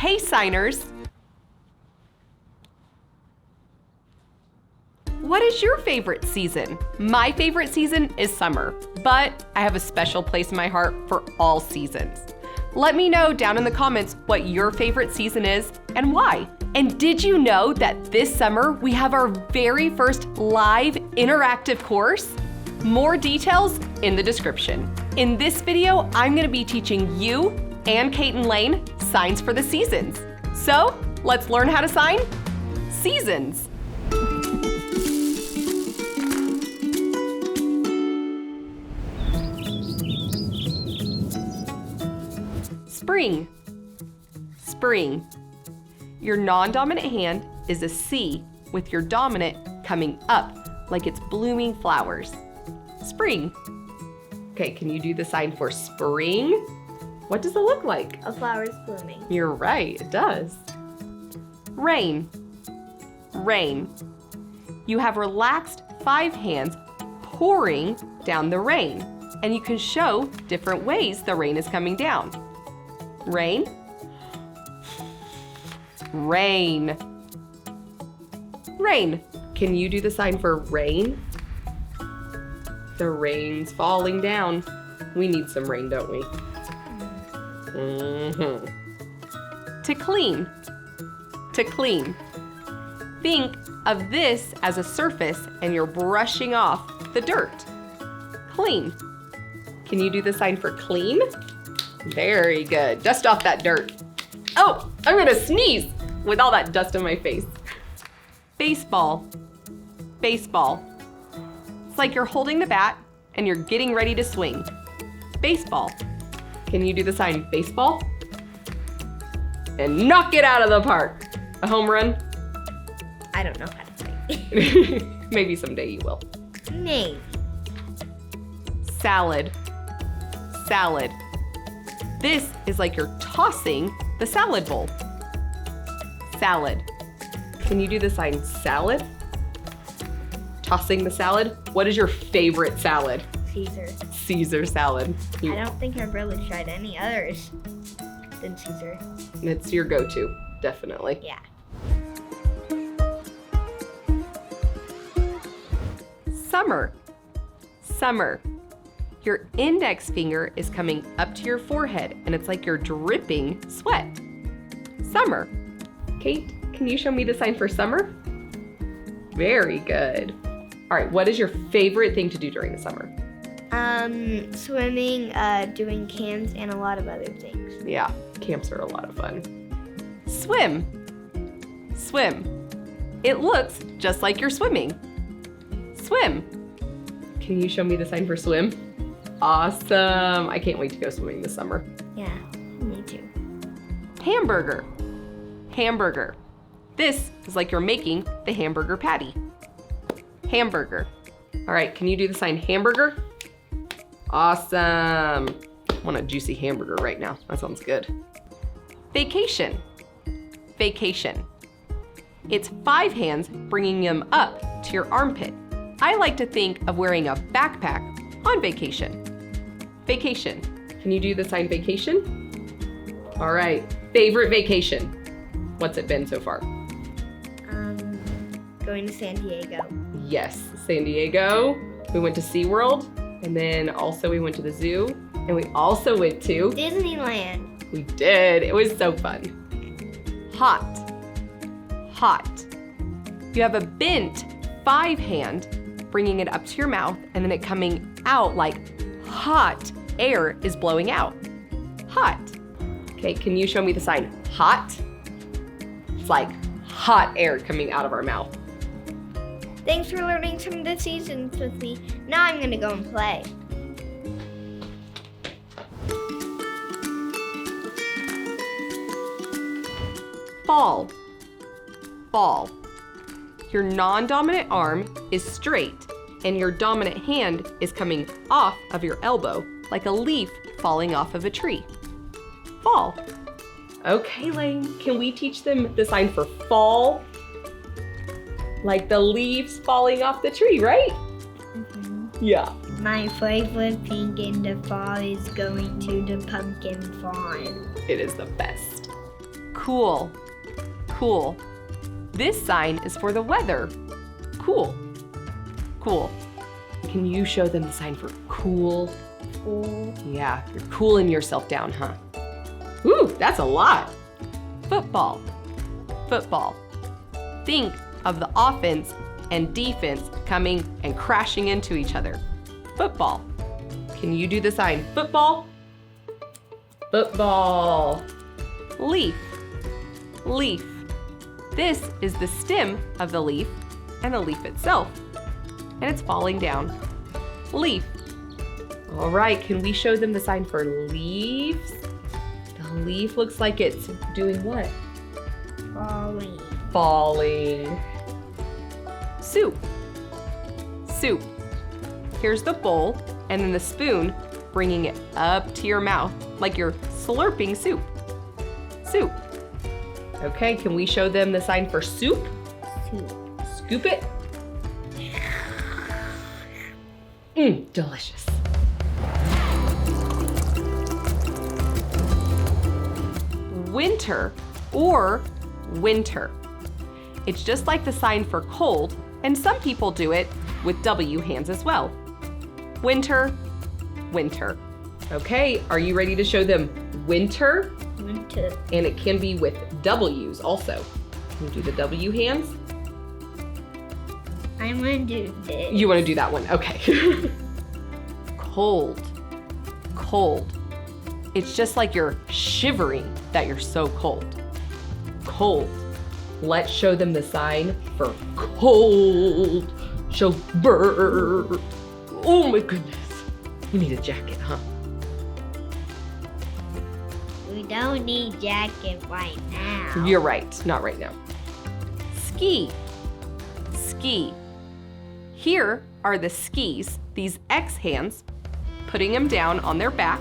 Hey, signers! What is your favorite season? My favorite season is summer, but I have a special place in my heart for all seasons. Let me know down in the comments what your favorite season is and why. And did you know that this summer we have our very first live interactive course? More details in the description. In this video, I'm gonna be teaching you and Kate and Lane signs for the seasons. So let's learn how to sign seasons. Spring, spring. Your non-dominant hand is a C with your dominant coming up like it's blooming flowers. Spring. Okay, can you do the sign for spring? What does it look like? A flower is blooming. You're right, it does. Rain, rain. You have relaxed 5 hands pouring down the rain, and you can show different ways the rain is coming down. Rain, rain, rain. Can you do the sign for rain? The rain's falling down. We need some rain, don't we? To clean, to clean. Think of this as a surface and you're brushing off the dirt. Clean. Can you do the sign for clean? Very good. Dust off that dirt. Oh, I'm gonna sneeze with all that dust on my face. Baseball, baseball. It's like you're holding the bat and you're getting ready to swing. Baseball. Can you do the sign baseball? And knock it out of the park. A home run? I don't know how to say. Maybe someday you will. Maybe. Salad, salad. This is like you're tossing the salad bowl. Salad. Can you do the sign salad? Tossing the salad. What is your favorite salad? Caesar. Caesar salad. I don't think I've really tried any others than Caesar. It's your go-to, definitely. Yeah. Summer, summer. Your index finger is coming up to your forehead and it's like you're dripping sweat. Summer. Kate, can you show me the sign for summer? Very good. All right, what is your favorite thing to do during the summer? Swimming, doing camps, and a lot of other things. Yeah, camps are a lot of fun. Swim, swim. It looks just like you're swimming. Swim. Can you show me the sign for swim? Awesome. I can't wait to go swimming this summer. Yeah, me too. Hamburger. Hamburger. This is like you're making the hamburger patty. Hamburger. All right, can you do the sign hamburger? Awesome. I want a juicy hamburger right now. That sounds good. Vacation. Vacation. It's 5 hands bringing them up to your armpit. I like to think of wearing a backpack on vacation. Vacation. Can you do the sign vacation? All right. Favorite vacation. What's it been so far? Going to San Diego. Yes, San Diego. We went to SeaWorld, and then also we went to the zoo, and we also went to Disneyland. We did. It was so fun. Hot. Hot. You have a bent 5 hand, bringing it up to your mouth, and then it coming out like hot air is blowing out. Hot. Okay, can you show me the sign hot? It's like hot air coming out of our mouth. Thanks for learning some of the seasons with me. Now I'm gonna go and play. Fall. Fall. Your non-dominant arm is straight and your dominant hand is coming off of your elbow like a leaf falling off of a tree. Fall. Okay, Lane, can we teach them the sign for fall? Like the leaves falling off the tree, right? Mm-hmm. Yeah. My favorite thing in the fall is going to the pumpkin farm. It is the best. Cool. Cool. This sign is for the weather. Cool. Cool. Can you show them the sign for cool? Cool. Yeah, you're cooling yourself down, huh? Ooh, that's a lot. Football. Football. Think of the offense and defense coming and crashing into each other. Football. Can you do the sign football? Football. Leaf. Leaf. This is the stem of the leaf and the leaf itself. And it's falling down. Leaf. All right, can we show them the sign for leaves? The leaf looks like it's doing what? Falling. Falling. Soup. Soup. Here's the bowl and then the spoon bringing it up to your mouth like you're slurping soup. Soup. Okay, can we show them the sign for soup? Soup. Scoop it. Delicious. Winter or winter. It's just like the sign for cold, and some people do it with W hands as well. Winter, winter. Okay, are you ready to show them winter? Winter. And it can be with W's also. Can you do the W hands? I'm gonna do this. You want to do that one? Okay. Cold, cold. It's just like you're shivering that you're so cold. Cold. Let's show them the sign for cold. Show bird. Oh my goodness. You need a jacket, huh? We don't need jacket right now. You're right, not right now. Ski. Ski. Here are the skis, these X hands, putting them down on their back,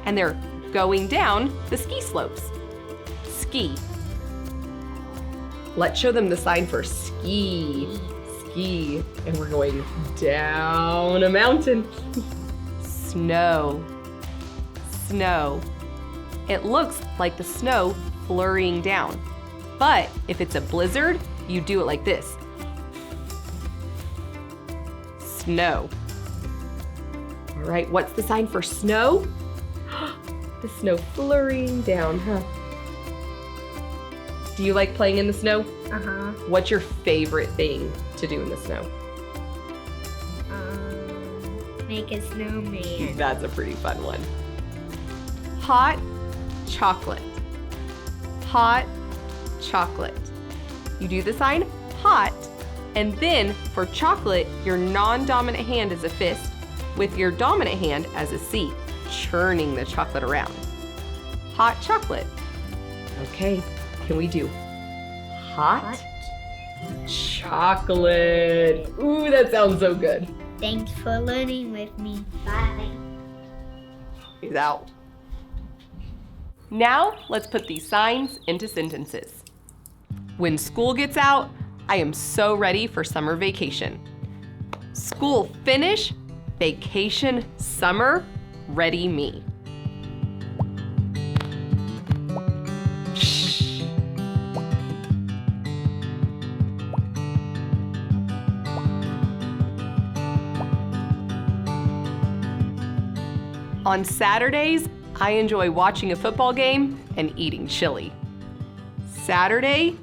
and they're going down the ski slopes. Ski. Let's show them the sign for ski. Ski. And we're going down a mountain. Snow. Snow. It looks like the snow flurrying down. But if it's a blizzard, you do it like this. Snow. All right, what's the sign for snow? The snow flurrying down, huh? Do you like playing in the snow? Uh-huh. What's your favorite thing to do in the snow? Make a snowman. That's a pretty fun one. Hot chocolate. Hot chocolate. You do the sign hot, and then for chocolate, your non-dominant hand is a fist with your dominant hand as a C, churning the chocolate around. Hot chocolate. Okay, can we do hot chocolate? Ooh, that sounds so good. Thanks for learning with me. Bye. He's out. Now, let's put these signs into sentences. When school gets out, I am so ready for summer vacation. School finish, vacation, summer, ready me. Shh. On Saturdays, I enjoy watching a football game and eating chili. Saturday,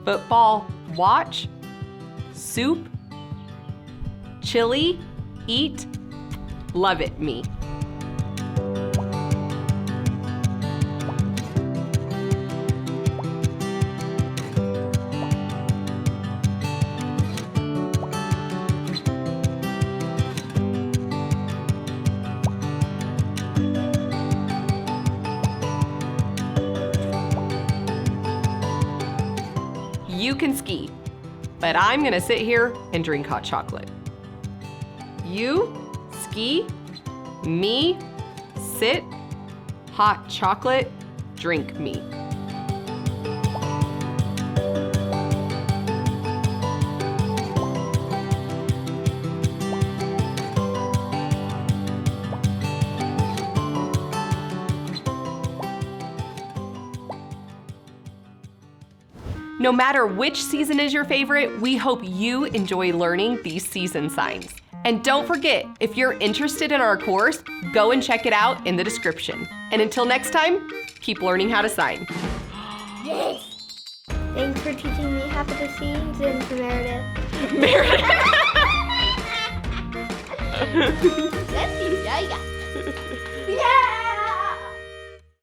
football, watch, soup, chili, eat, love it, me. You can ski, but I'm gonna sit here and drink hot chocolate. You ski, me sit, hot chocolate, drink me. No matter which season is your favorite, we hope you enjoy learning these season signs. And don't forget, if you're interested in our course, go and check it out in the description. And until next time, keep learning how to sign. Yes! Thanks for teaching me half of the seasons, Meredith. Meredith.